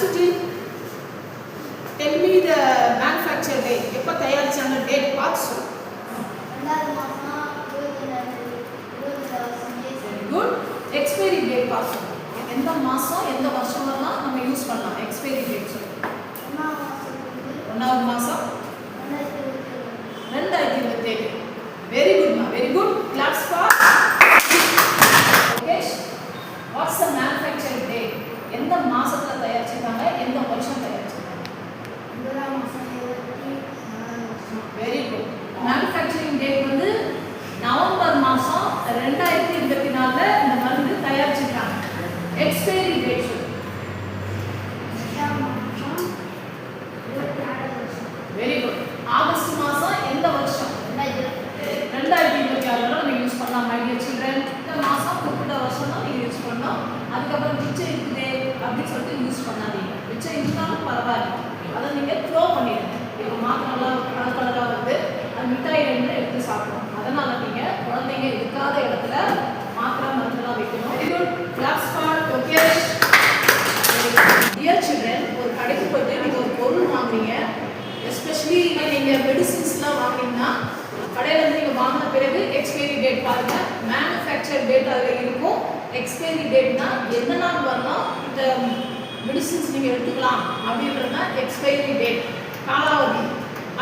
Sutil, tell me the manufacture date. எப்ப தயாரிச்சாங்க date பார்த்து சொல்லு. Good. Expiry date பார்த்து சொல்லு. எந்த மாசம் எந்த வருஷம்லாம் நம்ம யூஸ் பண்ணலாம் எக்ஸ்பைரி டேட் சொல்லு. ஒன்றாவது மாசம் 2027. Very good ma, very good. Claps for okay. What's the manufacturing date? எந்த மாசத்துல தயாரிச்சாங்க எந்த வருஷம் தயாரிச்சாங்க? Very good. Manufacturing date வந்து நவம்பர் மாசம் 2024ல இந்த மருந்து தயாரிச்சிருக்காங்க. Expiry date very good. August மாசம் எந்த வருஷம்? 2026ல நம்ம யூஸ் பண்ணலாம் மை டியர் சில்ட்ரன். இந்த மாசம் குறிப்பிட்ட வருஷம் தான் நீங்க யூஸ் பண்ணணும். அதுக்கப்புறம் மிச்சம் இருக்குதே அப்படின்னு சொல்லிட்டு யூஸ் பண்ணாதீங்க. மிச்சம் இருந்தாலும் பரவாயில்ல, அதை நீங்க த்ரோ பண்ணிடுங்க. இப்போ மாத்திரம்லாம் கலர் கலராக வந்து அது மிட்டாய் எடுத்து சாப்பிடணும். அதனால நீங்க குழந்தைங்க இருக்காத இடத்துல மாத்திரை மருந்துலாம் வைக்கணும். Very good. Claps for Yogesh. Dear children, ஒரு கடைக்கு போயிட்டு நீங்க ஒரு பொருள் வாங்குறீங்க, எஸ்பெஷலி நீங்கள் மெடிசின்ஸ்லாம் வாங்கினீங்கன்னா கடையில் வந்து நீங்கள் வாங்கின பிறகு எக்ஸ்பைரி டேட் பாருங்கள். மேனுஃபேக்சர் டேட் அதில் இருக்கும். எக்ஸ்பைரி டேட்னா எந்த நாள் வரலாம் இந்த மெடிசின்ஸ் நீங்கள் எடுத்துக்கலாம் அப்படின்றது தான் எக்ஸ்பைரி டேட். காலாவதி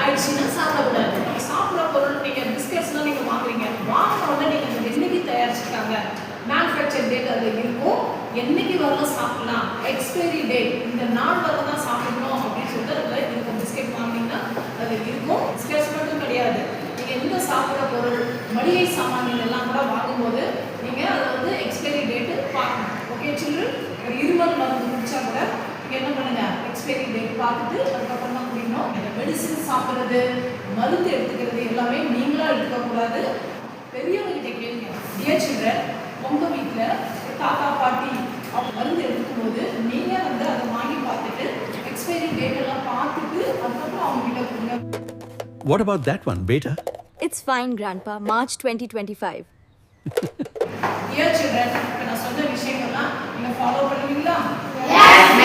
ஆயிடுச்சுன்னா சாப்பிடக்கூடாது. நீங்கள் சாப்பிட்ற பொருள் நீங்கள் பிஸ்கெட்ஸ்லாம் நீங்கள் வாங்குறீங்க, வாங்கின உடனே நீங்கள் என்னைக்கு தயாரிச்சிருக்காங்க மேனுஃபேக்சர் டேட் அதில் இருக்கும். என்னைக்கு வரலாம் சாப்பிடலாம், எக்ஸ்பைரி டேட் இந்த நாள் வரலாம் தான் சாப்பிடணும் அப்படின்னு சொல்லிட்டு அதில் இருக்கும். பிஸ்கெட் வாங்கினீங்கன்னா அதில் இருக்கும். பிஸ்கெட்ஸ் மட்டும் கிடையாது, நீங்கள் எந்த சாப்பிட்ற பொருள் மளிகை சாமான்கள் எல்லாம் கூட வாங்கும்போது நீங்கள் அதை வந்து எக்ஸ்பைரி டேட்டு பார்க்கணும். ஓகே சில்ட்ரன், ஒரு இருமல் மருந்து குடிச்சா கூட நீங்கள் என்ன பண்ணுங்கள், எக்ஸ்பைரி டேட் பார்த்துட்டு அதுக்கப்புறமா குடிக்கணும். மெடிசின் சாப்பிட்றது, மருந்து எடுத்துக்கிறது எல்லாமே நீங்களாக எடுத்துக்கக்கூடாது. பெரியவங்ககிட்ட கேளுங்க. டியர் சில்ட்ரன், உங்கள் வீட்டில் தாத்தா பாட்டி அவங்க மருந்து எடுக்கும் போது நீங்கள் வந்து அதை வாங்கி பார்த்துட்டு எக்ஸ்பைரி டேட் எல்லாம் பார்த்துட்டு அதுக்கப்புறம் அவங்க கிட்ட கொடுங்க. What about that one, beta? It's fine, Grandpa. March 2025. Dear children, நான் சொன்ன விஷயங்கள்லாம் நீங்க ஃபாலோ பண்ணுவீங்களா? Yes,